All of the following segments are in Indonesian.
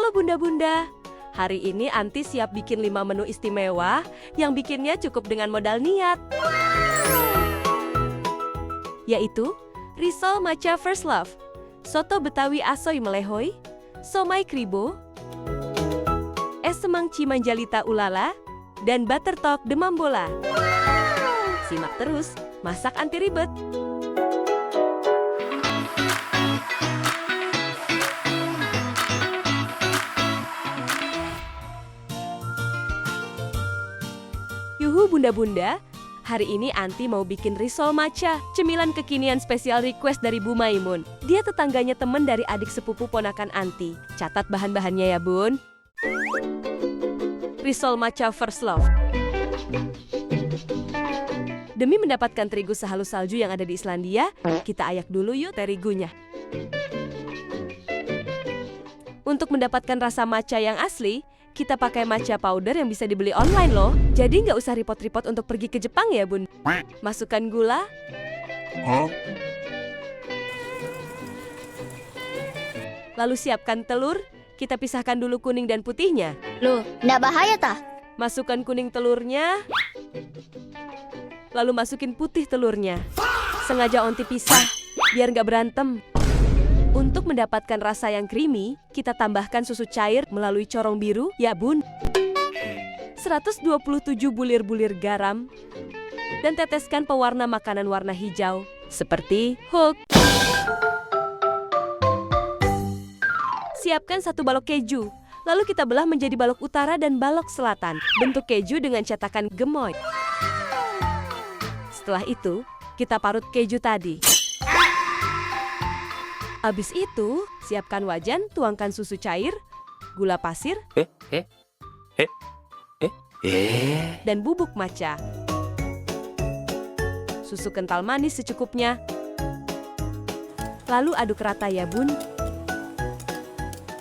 Halo bunda-bunda, hari ini Anti siap bikin 5 menu istimewa yang bikinnya cukup dengan modal niat. Yaitu, risol matcha first love, soto betawi asoy melehoi, somai kribo, es semang cimanjalita ulala, dan buttertalk demam bola. Simak terus, masak anti ribet. Yuhu bunda-bunda, hari ini Anti mau bikin risol matcha, cemilan kekinian spesial request dari Bu Maimun. Dia tetangganya temen dari adik sepupu ponakan Anti. Catat bahan-bahannya ya bun. Risol matcha first love. Demi mendapatkan terigu sehalus salju yang ada di Islandia, kita ayak dulu yuk terigunya. Untuk mendapatkan rasa matcha yang asli, kita pakai matcha powder yang bisa dibeli online loh. Jadi nggak usah repot-repot untuk pergi ke Jepang ya bun. Masukkan gula. Lalu siapkan telur. Kita pisahkan dulu kuning dan putihnya. Loh, nggak bahaya tah? Masukkan kuning telurnya. Lalu masukin putih telurnya. Sengaja Onti pisah, biar nggak berantem. Untuk mendapatkan rasa yang creamy, kita tambahkan susu cair melalui corong biru, ya bun. 127 bulir-bulir garam. Dan teteskan pewarna makanan warna hijau, seperti Hulk. Siapkan 1 balok keju, lalu kita belah menjadi balok utara dan balok selatan. Bentuk keju dengan cetakan gemoy. Setelah itu, kita parut keju tadi. Habis itu, siapkan wajan, tuangkan susu cair, gula pasir, dan bubuk matcha. Susu kental manis secukupnya. Lalu aduk rata ya bun.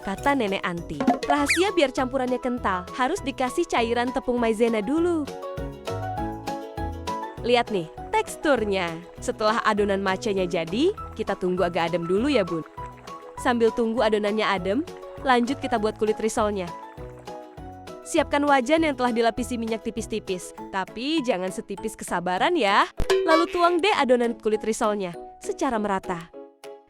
Kata nenek Anti, rahasia biar campurannya kental, harus dikasih cairan tepung maizena dulu. Lihat nih, teksturnya. Setelah adonan matchanya jadi, kita tunggu agak adem dulu ya bun. Sambil tunggu adonannya adem, lanjut kita buat kulit risolnya. Siapkan wajan yang telah dilapisi minyak tipis-tipis, tapi jangan setipis kesabaran ya. Lalu tuang deh adonan kulit risolnya secara merata.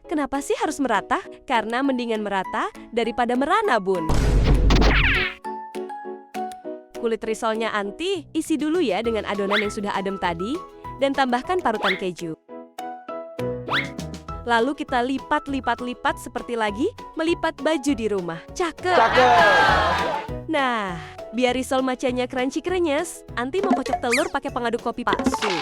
Kenapa sih harus merata? Karena mendingan merata daripada merana bun. Kulit risolnya Anti isi dulu ya dengan adonan yang sudah adem tadi dan tambahkan parutan keju. Lalu kita lipat seperti lagi melipat baju di rumah. Cakep! Nah, biar risol matchanya crunchy krenyes, Anti mau kocok telur pakai pengaduk kopi palsu.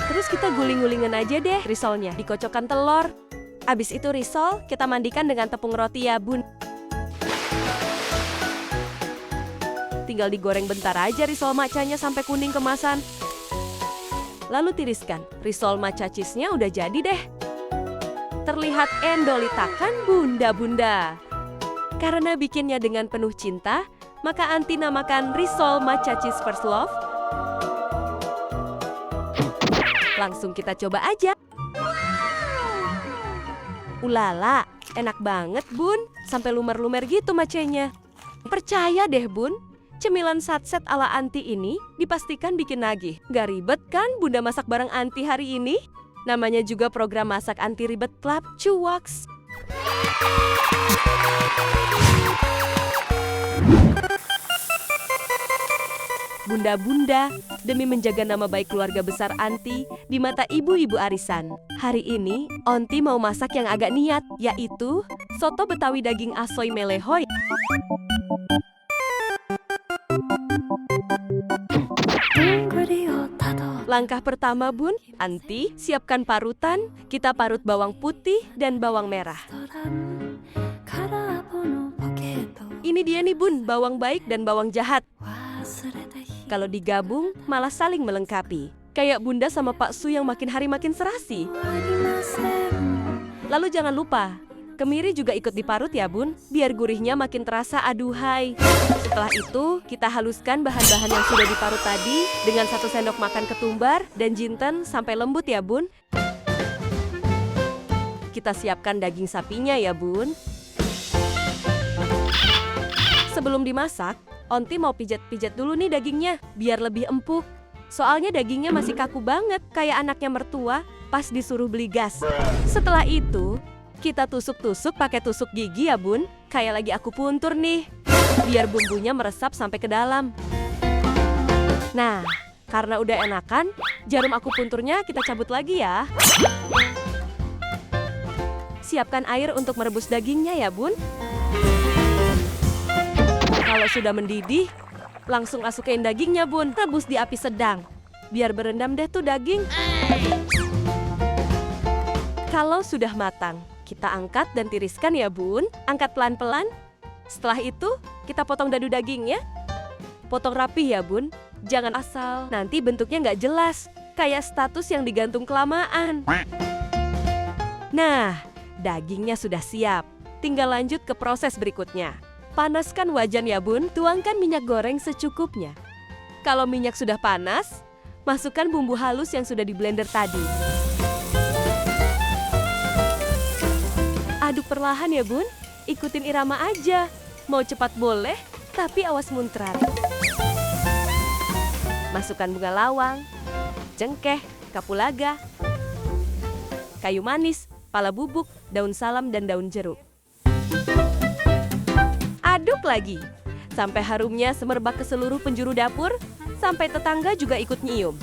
Terus kita guling-gulingan aja deh risolnya, dikocokkan telur. Abis itu risol, kita mandikan dengan tepung roti ya bun. Tinggal digoreng bentar aja risol matchanya sampai kuning kemasan. Lalu tiriskan, risol matcha cheese-nya udah jadi deh. Terlihat endolita kan bunda-bunda? Karena bikinnya dengan penuh cinta, maka Anti namakan risol matcha cheese first love. Langsung kita coba aja. Ulala, enak banget bun, sampai lumer-lumer gitu matchanya. Percaya deh bun, cemilan satset ala Anti ini dipastikan bikin nagih. Gak ribet kan bunda masak bareng Anti hari ini? Namanya juga program masak anti ribet club cuaks. Bunda-bunda, demi menjaga nama baik keluarga besar Anti di mata ibu-ibu arisan. Hari ini, Onti mau masak yang agak niat, yaitu soto betawi daging asoy melehoi. Langkah pertama bun, Anti siapkan parutan. Kita parut bawang putih dan bawang merah. Ini dia nih bun, bawang baik dan bawang jahat. Kalau digabung, malah saling melengkapi. Kayak bunda sama Pak Su yang makin hari makin serasi. Lalu jangan lupa, kemiri juga ikut diparut ya bun, biar gurihnya makin terasa aduhai. Setelah itu, kita haluskan bahan-bahan yang sudah diparut tadi dengan 1 sendok makan ketumbar dan jinten sampai lembut ya bun. Kita siapkan daging sapinya ya, Bun. Sebelum dimasak, Onti mau pijat-pijat dulu nih dagingnya, biar lebih empuk. Soalnya dagingnya masih kaku banget, kayak anaknya mertua pas disuruh beli gas. Setelah itu, kita tusuk-tusuk pakai tusuk gigi ya, Bun. Kayak lagi akupuntur nih, biar bumbunya meresap sampai ke dalam. Nah, karena udah enakan, jarum akupunturnya kita cabut lagi ya. Siapkan air untuk merebus dagingnya ya, Bun. Kalau sudah mendidih, langsung masukin dagingnya, Bun. Rebus di api sedang, biar berendam deh tuh daging. Kalau sudah matang, kita angkat dan tiriskan ya, Bun. Angkat pelan-pelan. Setelah itu, kita potong dadu dagingnya. Potong rapi ya, Bun. Jangan asal, nanti bentuknya nggak jelas. Kayak status yang digantung kelamaan. Nah, dagingnya sudah siap. Tinggal lanjut ke proses berikutnya. Panaskan wajan ya, Bun. Tuangkan minyak goreng secukupnya. Kalau minyak sudah panas, masukkan bumbu halus yang sudah di blender tadi. Aduk perlahan ya, Bun. Ikutin irama aja. Mau cepat boleh, tapi awas muncrat. Masukkan bunga lawang, cengkeh, kapulaga, kayu manis, pala bubuk, daun salam, dan daun jeruk. Aduk lagi, sampai harumnya semerbak ke seluruh penjuru dapur, sampai tetangga juga ikut nyium.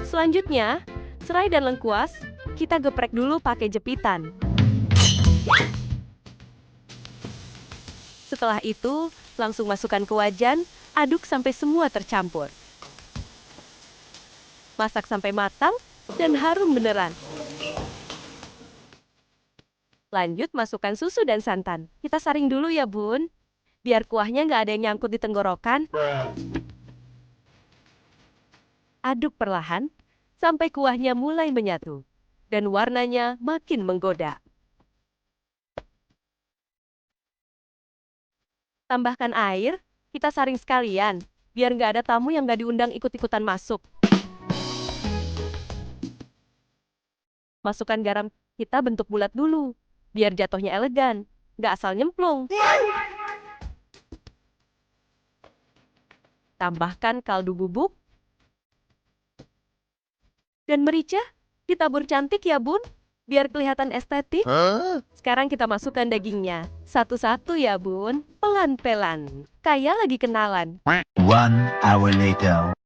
Selanjutnya, serai dan lengkuas, kita geprek dulu pakai jepitan. Setelah itu, langsung masukkan ke wajan, aduk sampai semua tercampur. Masak sampai matang dan harum beneran. Lanjut masukkan susu dan santan. Kita saring dulu ya, Bun. Biar kuahnya nggak ada yang nyangkut di tenggorokan. Aduk perlahan sampai kuahnya mulai menyatu. Dan warnanya makin menggoda. Tambahkan air, kita saring sekalian. Biar nggak ada tamu yang nggak diundang ikut-ikutan masuk. Masukkan garam kita bentuk bulat dulu. Biar jatuhnya elegan, nggak asal nyemplung. Tambahkan kaldu bubuk. Dan merica, ditabur cantik ya, Bun. Biar kelihatan estetik. Sekarang kita masukkan dagingnya. Satu-satu ya, Bun. Pelan-pelan. Kayak lagi kenalan. 1 hour later.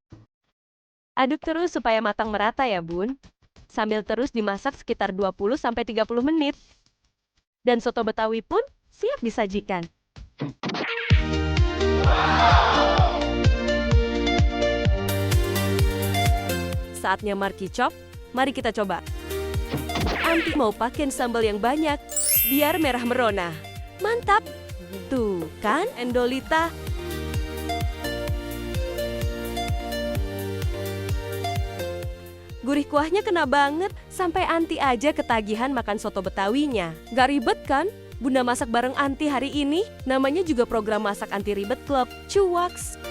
Aduk terus supaya matang merata ya, Bun. Sambil terus dimasak sekitar 20-30 menit. Dan soto Betawi pun siap disajikan. Saatnya markicop, mari kita coba. Anti mau pakai sambal yang banyak, biar merah merona. Mantap! Tuh kan, Endolita? Gurih kuahnya kena banget, sampai Anti aja ketagihan makan soto Betawinya. Gak ribet kan? Bunda masak bareng Anti hari ini, namanya juga program Masak Anti Ribet Club. Cuaks!